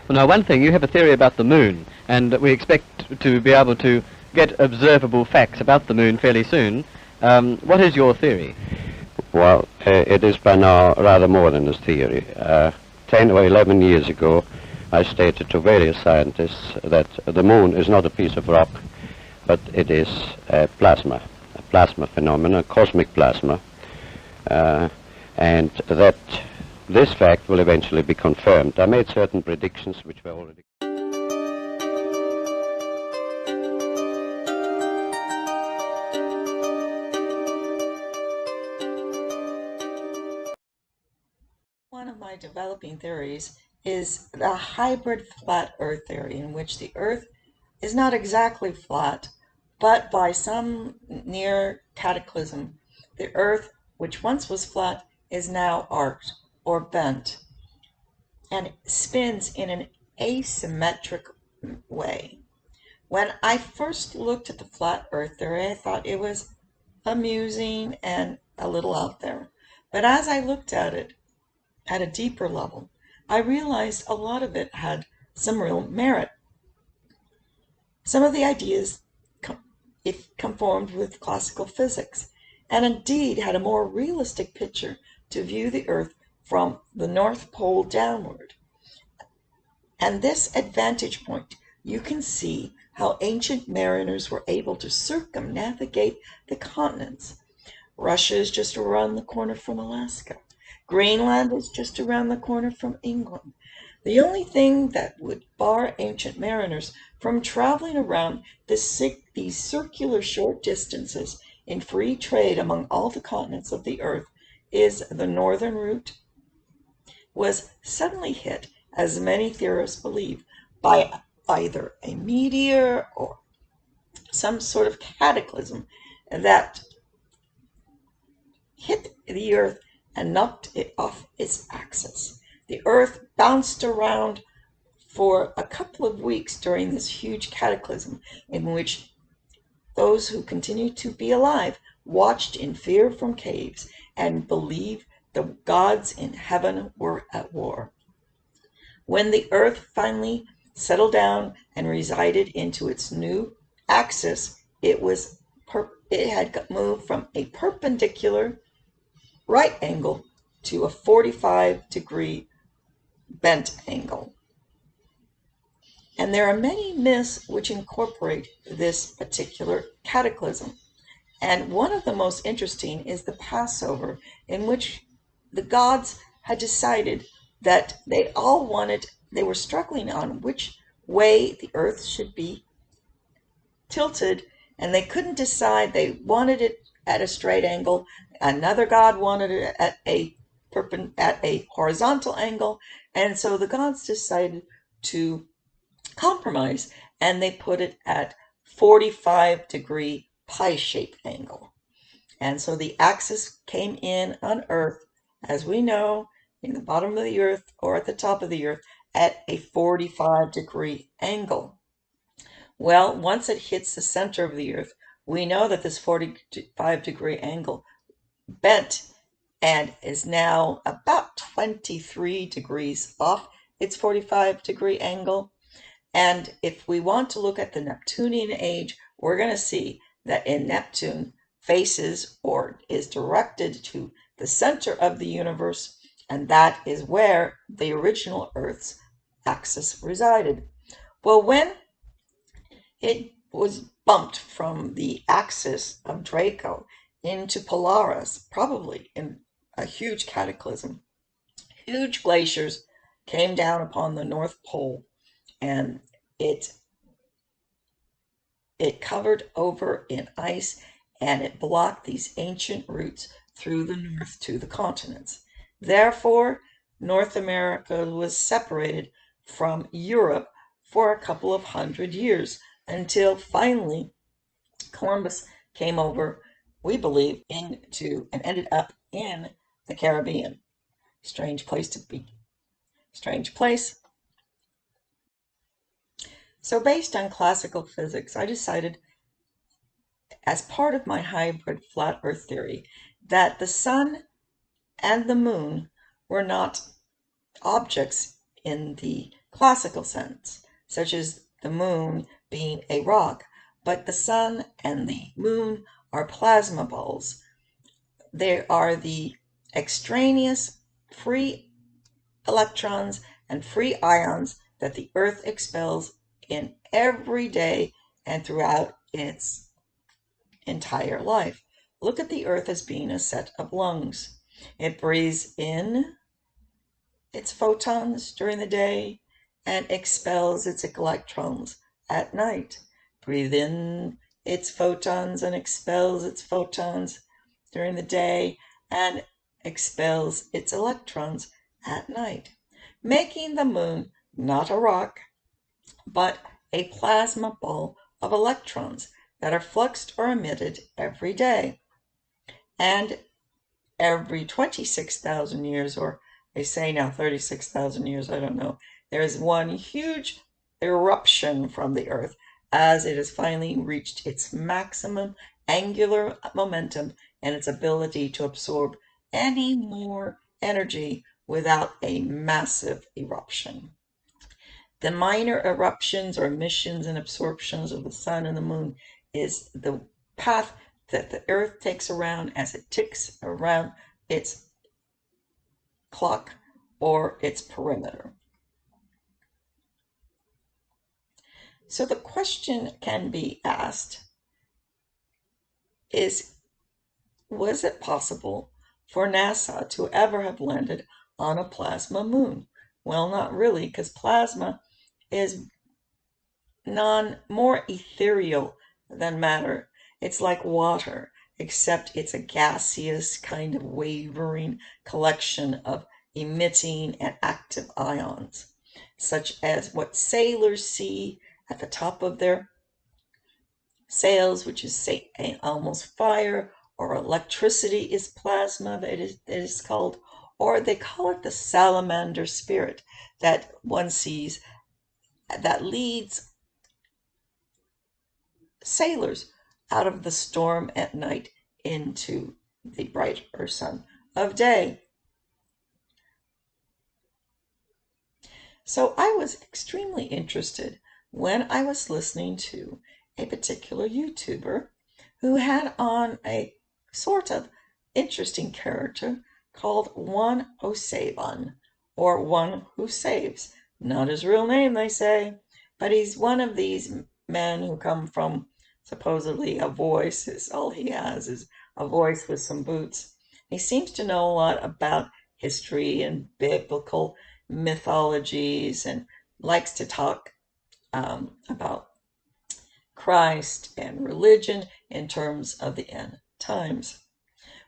Well, now, one thing, you have a theory about the moon, and we expect to be able to get observable facts about the moon fairly soon. What is your theory? Well, it is by now rather more than a theory. 10 or 11 years ago, I stated to various scientists that the moon is not a piece of rock, but it is a plasma phenomenon, cosmic plasma, and that this fact will eventually be confirmed. I made certain predictions which were already... One of my developing theories is the hybrid flat Earth theory, in which the Earth is not exactly flat, but by some near cataclysm, the Earth, which once was flat, is now arced or bent, and it spins in an asymmetric way. When I first looked at the flat Earth theory, I thought it was amusing and a little out there. But as I looked at it at a deeper level, I realized a lot of it had some real merit. Some of the ideas conformed with classical physics, and indeed had a more realistic picture to view the Earth from the North Pole downward. And this advantage point, you can see how ancient mariners were able to circumnavigate the continents. Russia is just around the corner from Alaska. Greenland is just around the corner from England. The only thing that would bar ancient mariners from traveling around these circular short distances in free trade among all the continents of the Earth is the northern route was suddenly hit, as many theorists believe, by either a meteor or some sort of cataclysm that hit the Earth and knocked it off its axis. The Earth bounced around for a couple of weeks during this huge cataclysm, in which those who continued to be alive watched in fear from caves and believed the gods in heaven were at war. When the Earth finally settled down and resided into its new axis, it had moved from a perpendicular right angle to a 45-degree bent angle. And there are many myths which incorporate this particular cataclysm. And one of the most interesting is the Passover, in which the gods had decided that they were struggling on which way the Earth should be tilted, and they couldn't decide. They wanted it at a straight angle. Another god wanted it at a horizontal angle, and so the gods decided to compromise, and they put it at 45-degree pie-shaped angle. And so the axis came in on Earth, as we know, in the bottom of the Earth or at the top of the Earth, at a 45-degree angle. Well, once it hits the center of the Earth, we know that this 45-degree angle bent and is now about 23 degrees off its 45-degree angle. And if we want to look at the Neptunian age, we're going to see that in Neptune faces or is directed to the center of the universe, and that is where the original Earth's axis resided. Well, when it was bumped from the axis of Draco into Polaris, probably in a huge cataclysm, huge glaciers came down upon the North Pole, and it covered over in ice, and it blocked these ancient routes through the north to the continents. Therefore, North America was separated from Europe for a couple of 100 years, until finally Columbus came over, we believe, into and ended up in the Caribbean. Strange place to be. Strange place. So based on classical physics, I decided, as part of my hybrid flat Earth theory, that the sun and the moon were not objects in the classical sense, such as the moon being a rock, but the sun and the moon are plasma balls. They are the extraneous free electrons and free ions that the Earth expels in every day and throughout its entire life. Look at the Earth as being a set of lungs. It breathes in its photons during the day and expels its electrons at night. Breathe in its photons and expels its photons during the day and expels its electrons at night, making the moon not a rock, but a plasma ball of electrons that are fluxed or emitted every day. And every 26,000 years, or they say now 36,000 years, I don't know, there's one huge eruption from the Earth as it has finally reached its maximum angular momentum and its ability to absorb any more energy without a massive eruption. The minor eruptions or emissions and absorptions of the sun and the moon is the path that the Earth takes around as it ticks around its clock or its perimeter. So the question can be asked is, was it possible for NASA to ever have landed on a plasma moon? Well, not really, because plasma is more ethereal than matter. It's like water, except it's a gaseous kind of wavering collection of emitting and active ions, such as what sailors see at the top of their sails, which is say almost fire, or electricity is plasma that it is called, or they call it the salamander spirit that one sees that leads sailors out of the storm at night into the brighter sun of day. So I was extremely interested when I was listening to a particular YouTuber who had on a sort of interesting character called 107, or One Who Saves. Not his real name, they say, but he's one of these men who come from supposedly a voice. All he has is a voice with some boots. He seems to know a lot about history and biblical mythologies and likes to talk about Christ and religion in terms of the end times.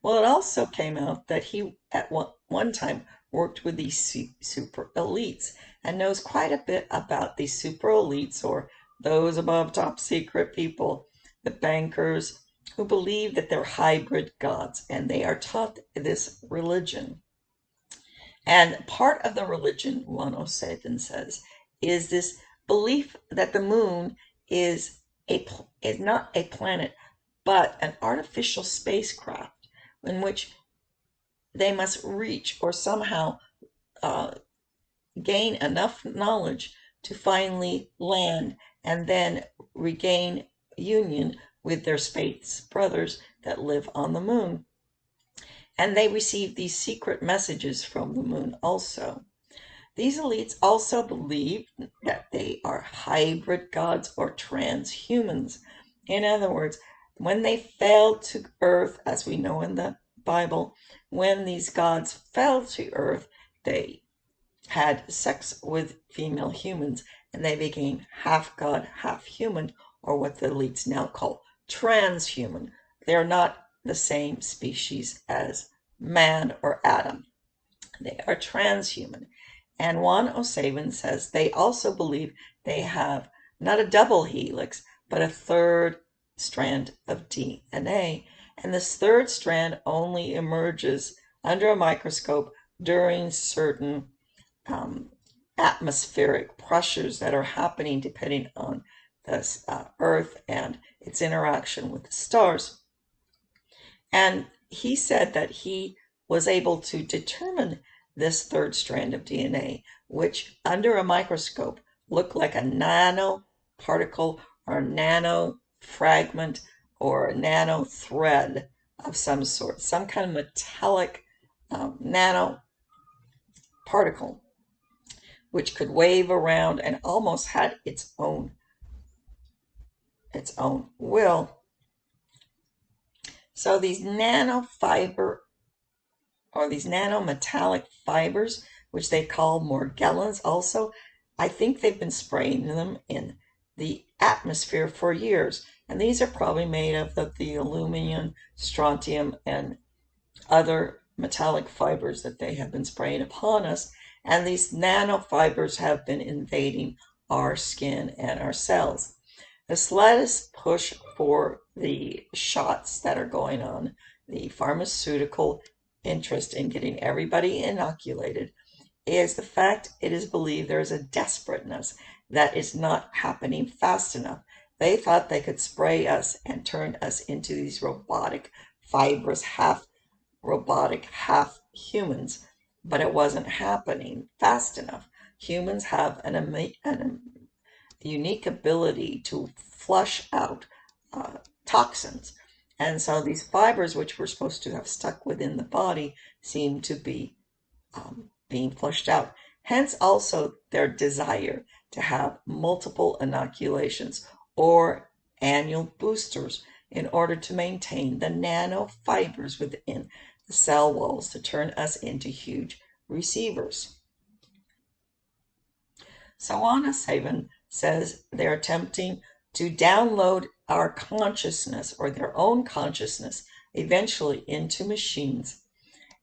Well, it also came out that he at one time worked with these super elites and knows quite a bit about these super elites, or those above top secret people, the bankers, who believe that they're hybrid gods, and they are taught this religion. And part of the religion, 107 says, is this belief that the moon is not a planet, but an artificial spacecraft in which they must reach or somehow gain enough knowledge to finally land and then regain union with their space brothers that live on the moon. And they receive these secret messages from the moon also. These elites also believe that they are hybrid gods or transhumans. In other words, when they fell to earth, as we know in the Bible, when these gods fell to earth, they had sex with female humans and they became half god, half human, or what the elites now call transhuman. They're not the same species as man or Adam. They are transhuman. And 107 says they also believe they have not a double helix, but a third strand of DNA. And this third strand only emerges under a microscope during certain atmospheric pressures that are happening depending on the Earth and its interaction with the stars. And he said that he was able to determine this third strand of DNA, which under a microscope looked like a nanoparticle or a nano fragment or a nano thread of some sort, some kind of metallic nano particle, which could wave around and almost had its own will. So these nanofiber or these nanometallic fibers, which they call Morgellons also, I think they've been spraying them in the atmosphere for years. And these are probably made of the aluminum, strontium, and other metallic fibers that they have been spraying upon us. And these nanofibers have been invading our skin and our cells. This latest push for the shots that are going on, the pharmaceutical interest in getting everybody inoculated, is the fact it is believed there is a desperateness that is not happening fast enough. They thought they could spray us and turn us into these robotic, fibrous, half robotic, half humans, but it wasn't happening fast enough. Humans have an unique ability to flush out toxins. And so these fibers, which were supposed to have stuck within the body, seem to be being flushed out. Hence also their desire to have multiple inoculations or annual boosters in order to maintain the nanofibers within the cell walls to turn us into huge receivers. So Anna Saban says they're attempting to download our consciousness or their own consciousness eventually into machines.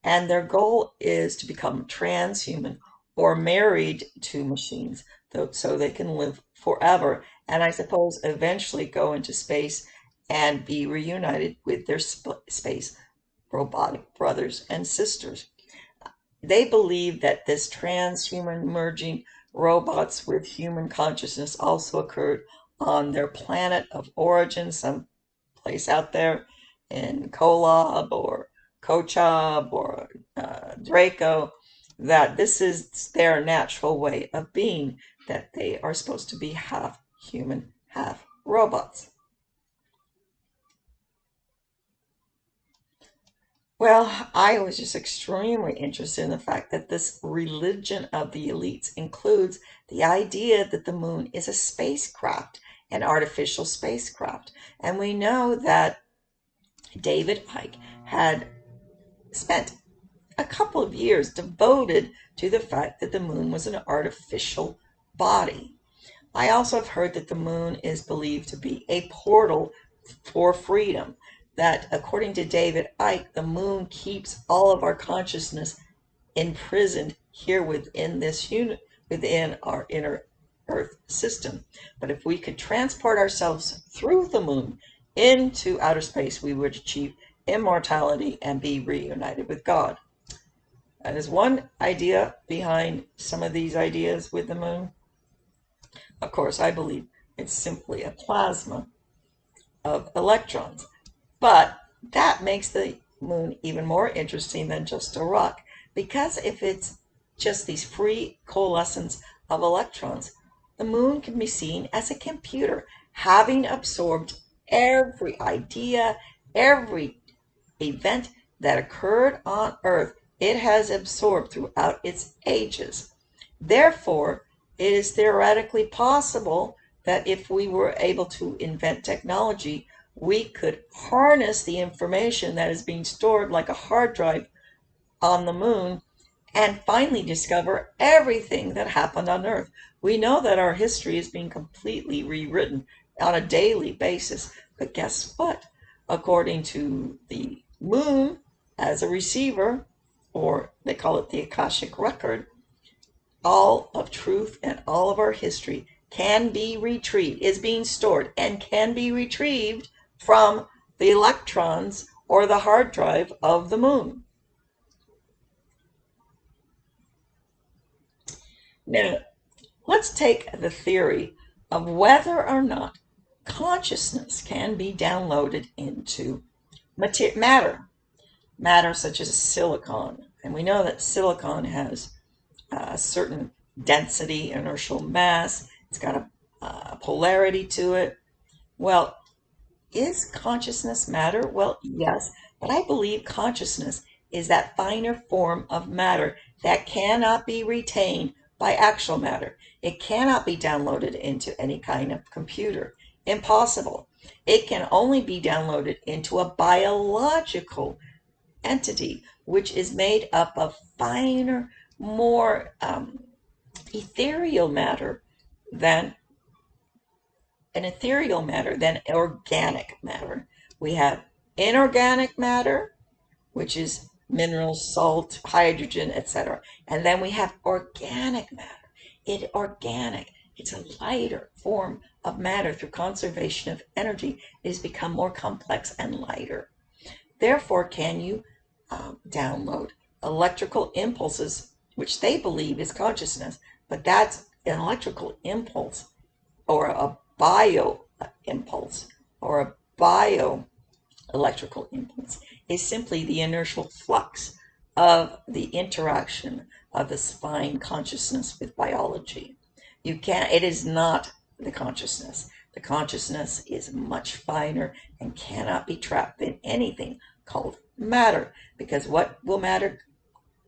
And their goal is to become transhuman or married to machines so they can live forever. And I suppose eventually go into space and be reunited with their space robotic brothers and sisters. They believe that this transhuman merging robots with human consciousness also occurred on their planet of origin, some place out there in Kolob or Kochab or Draco, that this is their natural way of being, that they are supposed to be half human, half robots. Well, I was just extremely interested in the fact that this religion of the elites includes the idea that the moon is a spacecraft, an artificial spacecraft. And we know that David Icke had spent a couple of years devoted to the fact that the moon was an artificial body. I also have heard that the moon is believed to be a portal for freedom, that according to David Icke, the moon keeps all of our consciousness imprisoned here within this unit, within our inner Earth system. But if we could transport ourselves through the moon into outer space, we would achieve immortality and be reunited with God. That is one idea behind some of these ideas with the moon. Of course, I believe it's simply a plasma of electrons. But that makes the moon even more interesting than just a rock, because if it's just these free coalescence of electrons, the moon can be seen as a computer, having absorbed every idea, every event that occurred on Earth. It has absorbed throughout its ages. Therefore, it is theoretically possible that if we were able to invent technology, we could harness the information that is being stored like a hard drive on the moon and finally discover everything that happened on Earth. We know that our history is being completely rewritten on a daily basis. But guess what? According to the moon as a receiver, or they call it the Akashic Record, all of truth and all of our history can be retrieved, is being stored and can be retrieved from the electrons or the hard drive of the moon. Now, let's take the theory of whether or not consciousness can be downloaded into matter such as silicon And we know that silicon has a certain density, inertial mass. It's got a polarity to it. Well, is consciousness matter? Well, yes, but I believe consciousness is that finer form of matter that cannot be retained by actual matter. It cannot be downloaded into any kind of computer. Impossible. It can only be downloaded into a biological entity, which is made up of finer, more ethereal matter than organic matter. We have inorganic matter, which is minerals, salt, hydrogen, etc. And then we have organic matter. It's a lighter form of matter. Through conservation of energy, it has become more complex and lighter. Therefore, can you download electrical impulses, which they believe is consciousness, but that's an electrical impulse or a bio impulse or a bioelectrical impulse is simply the inertial flux of the interaction of the spine consciousness with biology. It is not the consciousness. The consciousness is much finer and cannot be trapped in anything called matter, because what will matter?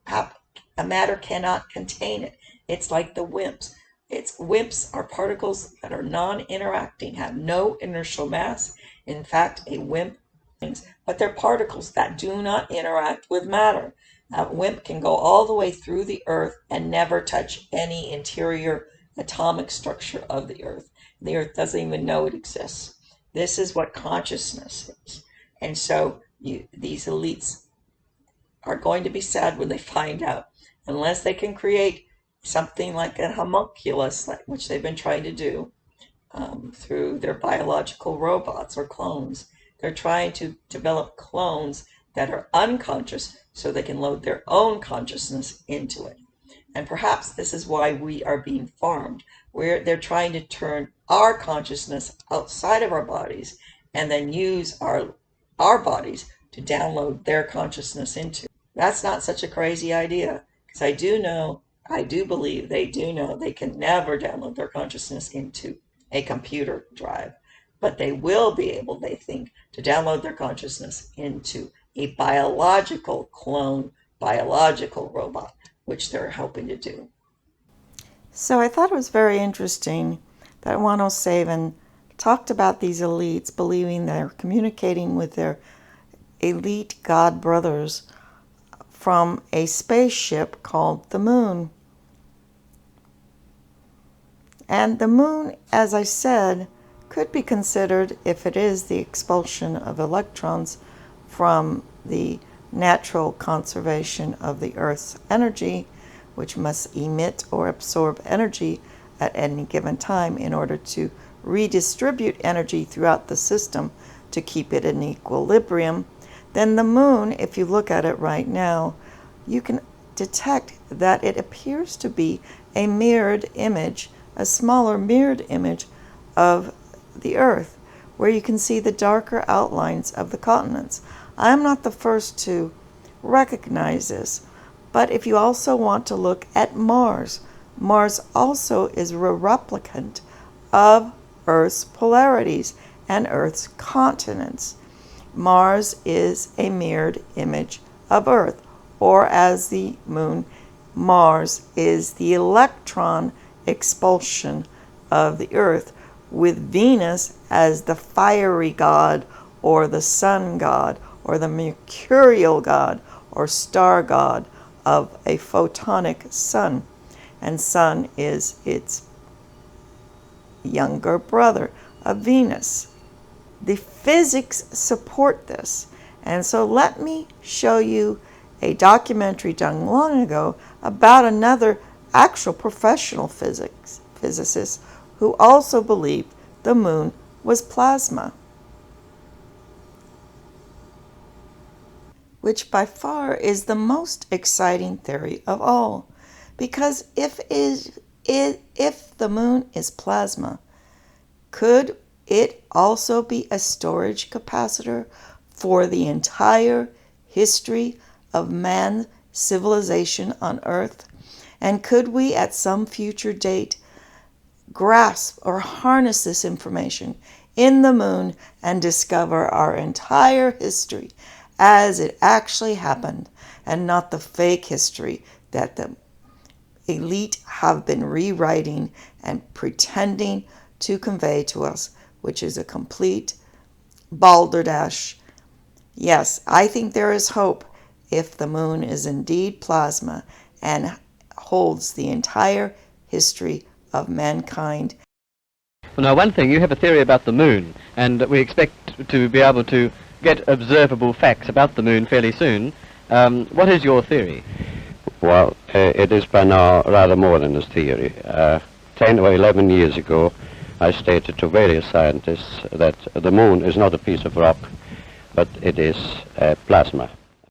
A matter cannot contain it. It's like the WIMPs. WIMPs are particles that are non-interacting, have no inertial mass. In fact, a WIMP, but they're particles that do not interact with matter. A WIMP can go all the way through the Earth and never touch any interior atomic structure of the Earth. The Earth doesn't even know it exists. This is what consciousness is. And so these elites are going to be sad when they find out, unless they can create something like a homunculus, which they've been trying to do through their biological robots or clones. They're trying to develop clones that are unconscious so they can load their own consciousness into it. And perhaps this is why we are being farmed, where they're trying to turn our consciousness outside of our bodies and then use our bodies to download their consciousness into. That's not such a crazy idea, because I do believe they do know they can never download their consciousness into a computer drive, but they will be able, they think, to download their consciousness into a biological clone, biological robot, which they're hoping to do. So I thought it was very interesting that 107 talked about these elites believing they're communicating with their elite god brothers from a spaceship called the moon. And the moon, as I said, could be considered, if it is the expulsion of electrons from the natural conservation of the Earth's energy, which must emit or absorb energy at any given time in order to redistribute energy throughout the system to keep it in equilibrium, then the moon, if you look at it right now, you can detect that it appears to be a mirrored image, a smaller mirrored image of the Earth, where you can see the darker outlines of the continents. I'm not the first to recognize this, but if you also want to look at Mars, Mars also is a replicant of Earth's polarities and Earth's continents. Mars is a mirrored image of Earth, or as the moon, Mars is the electron expulsion of the Earth, with Venus as the fiery god, or the sun god, or the mercurial god, or star god of a photonic sun. And Sun is its younger brother of Venus. The physics support this. And so let me show you a documentary done long ago about another actual professional physicist who also believed the moon was plasma, which by far is the most exciting theory of all. Because if the moon is plasma, could it also be a storage capacitor for the entire history of man's civilization on Earth? And could we at some future date grasp or harness this information in the moon and discover our entire history as it actually happened, and not the fake history that the elite have been rewriting and pretending to convey to us, which is a complete balderdash. Yes, I think there is hope if the moon is indeed plasma and holds the entire history of mankind. Well, now, one thing, you have a theory about the moon, and we expect to be able to get observable facts about the moon fairly soon. What is your theory? Well, it is by now rather more than a theory. 10 or 11 years ago, I stated to various scientists that the moon is not a piece of rock, but it is plasma.